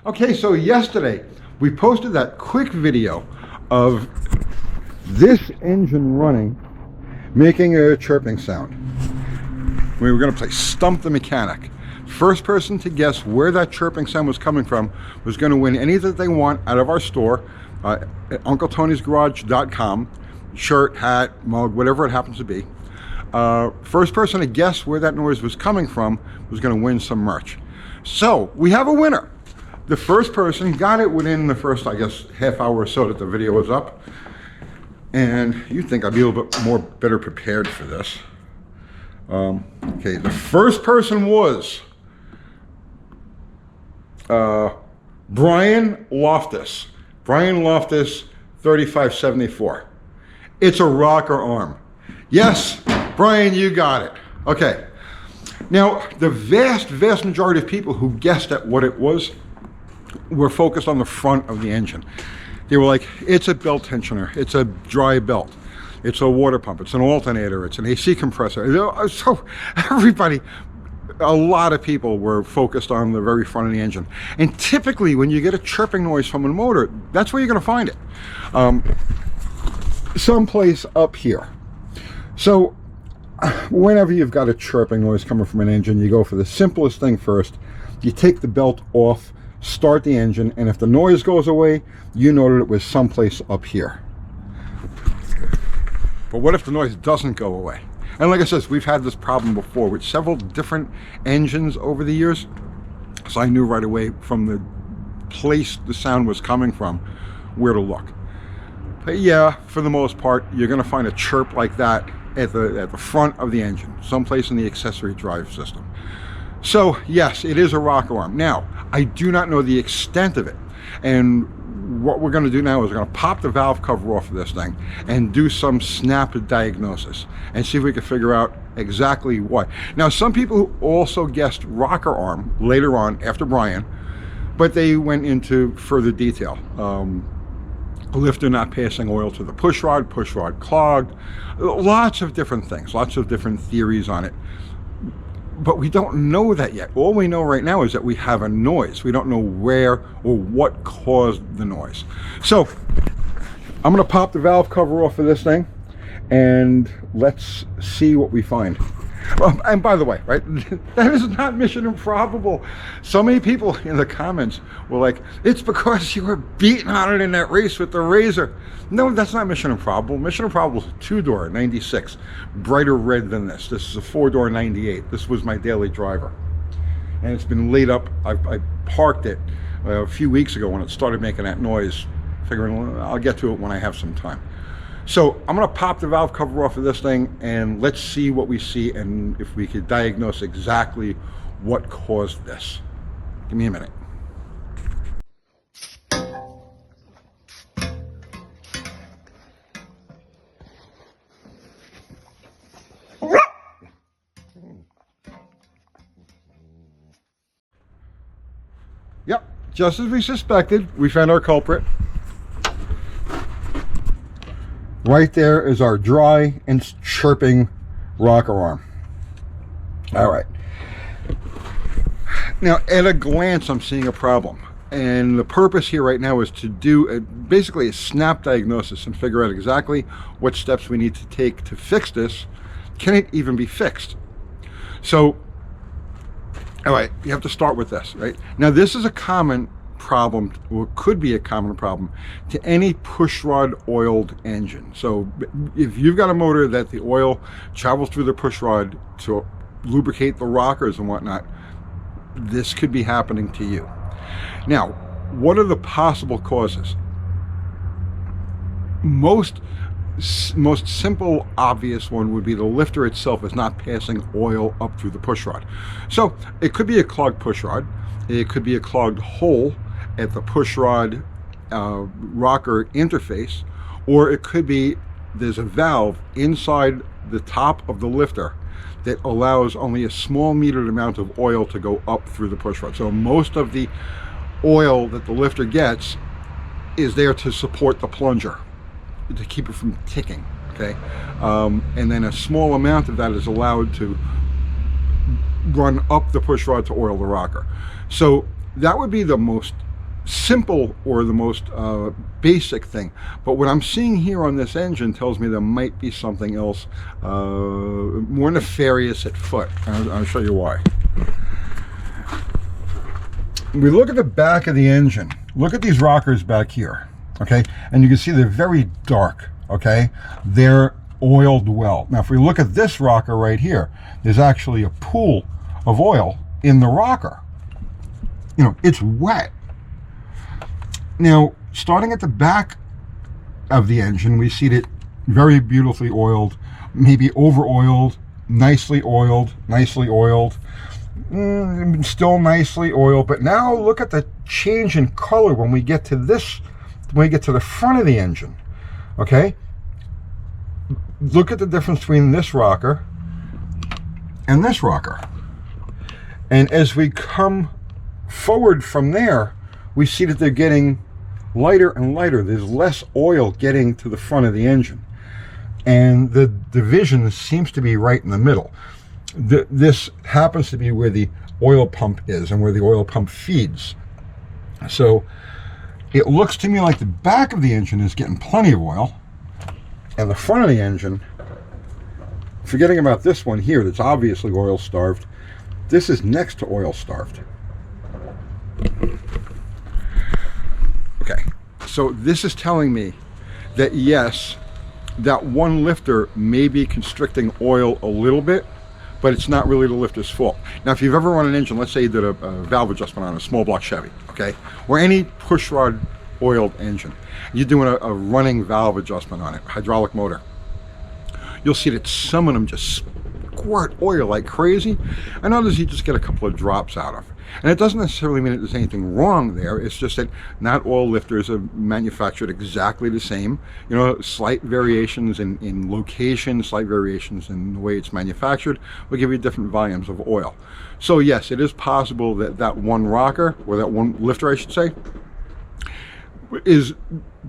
Okay, so yesterday we posted that quick video of this engine running, making a chirping sound. We were going to play Stump the Mechanic. First person to guess where that chirping sound was coming from was going to win anything they want out of our store at UncleTony'sGarage.com. Shirt, hat, mug, whatever it happens to be. First person to guess where that noise was coming from was going to win some merch. So we have a winner. The first person got it within the first, I guess, half hour or so that the video was up. And you'd think I'd be a little bit better prepared for this. Okay, the first person was Brian Loftus. Brian Loftus, 3574. It's a rocker arm. Yes, Brian, you got it. Okay. Now, the vast majority of people who guessed at what it was were focused on the front of the engine. They were like, it's a belt tensioner, it's a dry belt, it's a water pump, it's an alternator, it's an AC compressor. So everybody, a lot of people were focused on the very front of the engine. And typically when you get a chirping noise from a motor, that's where you're going to find it. Someplace up here. So whenever you've got a chirping noise coming from an engine, you go for the simplest thing first. You take the belt off, start the engine, and if the noise goes away, you know that it was someplace up here. But what if the noise doesn't go away? And like I said, we've had this problem before with several different engines over the years, so I knew right away from the place the sound was coming from where to look. But yeah, for the most part, you're going to find a chirp like that at the front of the engine, someplace in the accessory drive system. So yes, it is a rocker arm. Now, I do not know the extent of it, and what we're going to do now is we're going to pop the valve cover off of this thing and do some snap diagnosis and see if we can figure out exactly what. Now, some people also guessed rocker arm later on after Brian, but they went into further detail. Lifter not passing oil to the pushrod, pushrod clogged, lots of different things, lots of different theories on it. But we don't know that yet. All we know right now is that we have a noise. We don't know where or what caused the noise. So I'm going to pop the valve cover off of this thing and let's see what we find. And by the way, right, that is not mission improbable. So many people in the comments were like, it's because you were beating on it in that race with the razor. No, that's not mission improbable. Mission improbable is a two-door 96, brighter red than this. This is a four-door 98. This was my daily driver. And it's been laid up. I parked it a few weeks ago when it started making that noise, figuring, well, I'll get to it when I have some time. So I'm going to pop the valve cover off of this thing and let's see what we see and if we could diagnose exactly what caused this. Give me a minute. Yep, just as we suspected, we found our culprit. Right there is our dry and chirping rocker arm. All right. Now, at a glance, I'm seeing a problem. And the purpose here right now is to do basically a snap diagnosis and figure out exactly what steps we need to take to fix this. Can it even be fixed? So, all right, you have to start with this, right? Now, this is a common problem, or could be a common problem, to any pushrod oiled engine. So if you've got a motor that the oil travels through the pushrod to lubricate the rockers and whatnot, this could be happening to you. Now, what are the possible causes? Most simple, obvious one would be the lifter itself is not passing oil up through the pushrod. So it could be a clogged pushrod, it could be a clogged hole at the pushrod rocker interface, or it could be there's a valve inside the top of the lifter that allows only a small metered amount of oil to go up through the pushrod. So most of the oil that the lifter gets is there to support the plunger, to keep it from ticking, okay? And then a small amount of that is allowed to run up the pushrod to oil the rocker. So that would be the most simple or the most basic thing. But what I'm seeing here on this engine tells me there might be something else more nefarious at foot. I'll show you why. We look at the back of the engine. Look at these rockers back here, okay? And you can see they're very dark, okay? They're oiled well. Now, if we look at this rocker right here, there's actually a pool of oil in the rocker. You know, it's wet. Now, starting at the back of the engine, we see it very beautifully oiled, maybe over-oiled, nicely oiled, still nicely oiled. But now look at the change in color when we get to this, when we get to the front of the engine, okay? Look at the difference between this rocker and this rocker. And as we come forward from there, we see that they're getting lighter and lighter. There's less oil getting to the front of the engine. And the division seems to be right in the middle. This happens to be where the oil pump is and where the oil pump feeds. So it looks to me like the back of the engine is getting plenty of oil, and the front of the engine, forgetting about this one here that's obviously oil starved, this is next to oil starved. Okay, so this is telling me that yes, that one lifter may be constricting oil a little bit, but it's not really the lifter's fault. Now, if you've ever run an engine, let's say you did a valve adjustment on a small block Chevy, okay, or any pushrod oiled engine, you're doing a running valve adjustment on it, hydraulic motor, you'll see that some of them just squirt oil like crazy, and others you just get a couple of drops out of. And it doesn't necessarily mean that there's anything wrong there. It's just that not all lifters are manufactured exactly the same. You know, slight variations in location, slight variations in the way it's manufactured will give you different volumes of oil. So yes, it is possible that that one rocker, or that one lifter I should say, is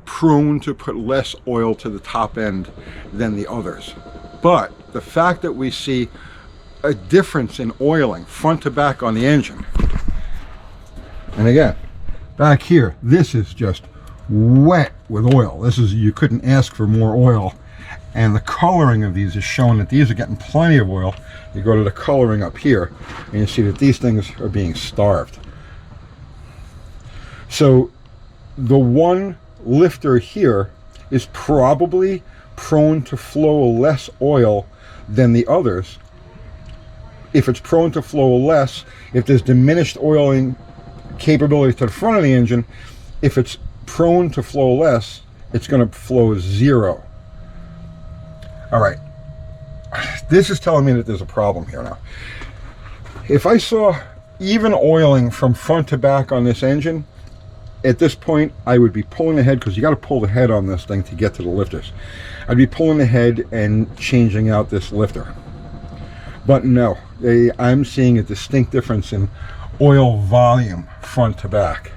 prone to put less oil to the top end than the others. But the fact that we see a difference in oiling front to back on the engine, and again, back here, this is just wet with oil. This is, you couldn't ask for more oil. And the coloring of these is showing that these are getting plenty of oil. You go to the coloring up here, and you see that these things are being starved. So the one lifter here is probably prone to flow less oil than the others. If it's prone to flow less, if there's diminished oiling capability to the front of the engine, if it's prone to flow less, it's going to flow zero. All right, this is telling me that there's a problem here now. If I saw even oiling from front to back on this engine, at this point I would be pulling the head, because you got to pull the head on this thing to get to the lifters. I'd be pulling the head and changing out this lifter. But no, I'm seeing a distinct difference in oil volume front to back.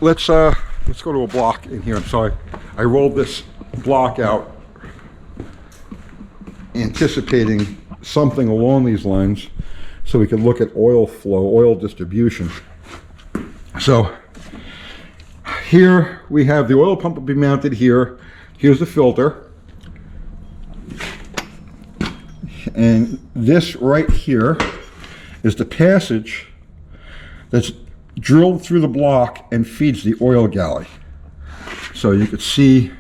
Let's go to a block in here. So I rolled this block out anticipating something along these lines so we can look at oil flow, oil distribution. So here we have the oil pump will be mounted here. Here's the filter. And this right here is the passage that's drilled through the block and feeds the oil galley. So you could see,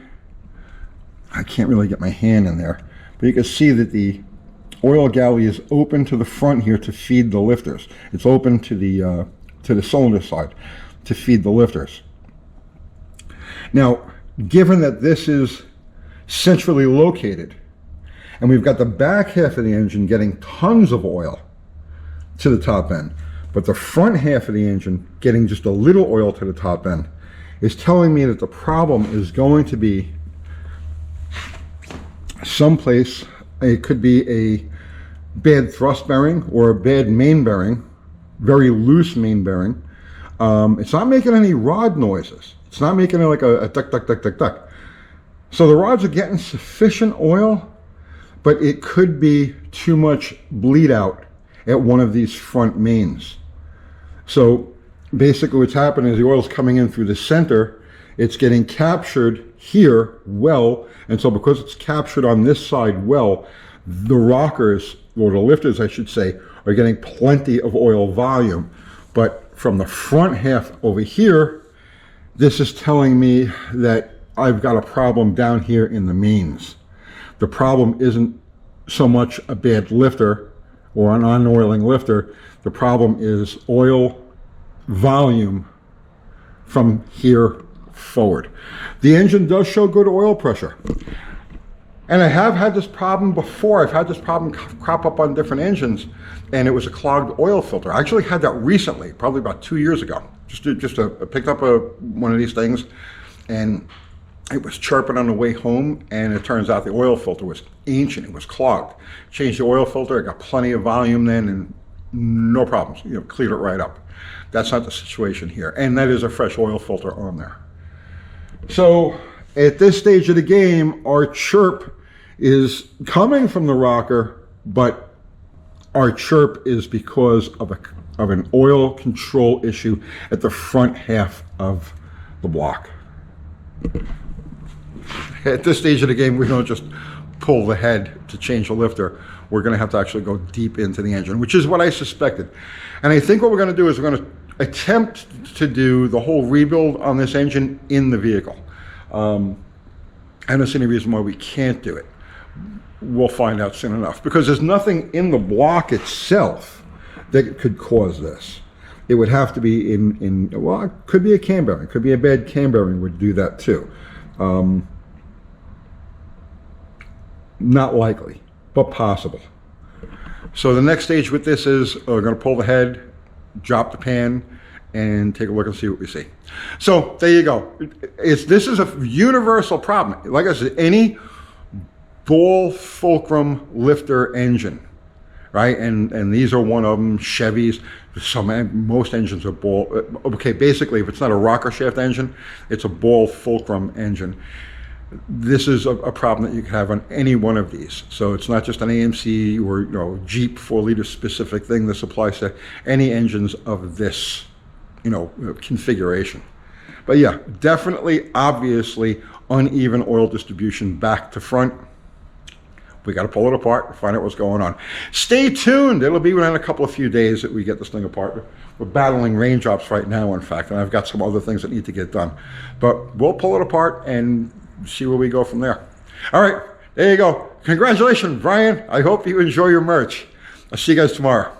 I can't really get my hand in there, but you can see that the oil galley is open to the front here to feed the lifters. It's open to the cylinder side to feed the lifters. Now, given that this is centrally located, and we've got the back half of the engine getting tons of oil to the top end, but the front half of the engine getting just a little oil to the top end, is telling me that the problem is going to be someplace. It could be a bad thrust bearing or a bad main bearing, very loose main bearing. It's not making any rod noises. It's not making like a duck, duck, duck, duck, duck. So the rods are getting sufficient oil, but it could be too much bleed out at one of these front mains. So basically what's happening is the oil's coming in through the center. It's getting captured here well, and so because it's captured on this side well, the rockers, or the lifters I should say, are getting plenty of oil volume. But from the front half over here, this is telling me that I've got a problem down here in the mains. The problem isn't so much a bad lifter or an unoiling lifter. The problem is oil volume from here forward. The engine does show good oil pressure. And I have had this problem before. I've had this problem crop up on different engines, and it was a clogged oil filter. I actually had that recently, probably about 2 years ago. I picked up one of these things, and it was chirping on the way home, and it turns out the oil filter was ancient. It was clogged. Changed the oil filter. I got plenty of volume then, and no problems. Cleared it right up. That's not the situation here, and that is a fresh oil filter on there. So at this stage of the game, our chirp is coming from the rocker, but our chirp is because of an oil control issue at the front half of the block. At this stage of the game, we don't just pull the head to change the lifter. We're going to have to actually go deep into the engine, which is what I suspected. And I think what we're going to do is we're going to attempt to do the whole rebuild on this engine in the vehicle. I don't see any reason why we can't do it. We'll find out soon enough, because there's nothing in the block itself that could cause this. It would have to be well, it could be a cam bearing. It could be a bad cam bearing would do that too. Not likely, but possible. So the next stage with this is we're going to pull the head, drop the pan, and take a look and see what we see. So there you go. This is a universal problem. Like I said, any ball-fulcrum lifter engine, right? And these are one of them. Chevys. Most engines are ball. Okay, basically, if it's not a rocker shaft engine, it's a ball-fulcrum engine. This is a problem that you can have on any one of these. So it's not just an AMC or Jeep 4-liter specific thing. This applies to any engines of this configuration. But yeah, definitely, obviously, uneven oil distribution back to front. We got to pull it apart and find out what's going on. Stay tuned. It'll be within a few days that we get this thing apart. We're battling raindrops right now, in fact, and I've got some other things that need to get done. But we'll pull it apart and see where we go from there. All right, there you go. Congratulations, Brian. I hope you enjoy your merch. I'll see you guys tomorrow.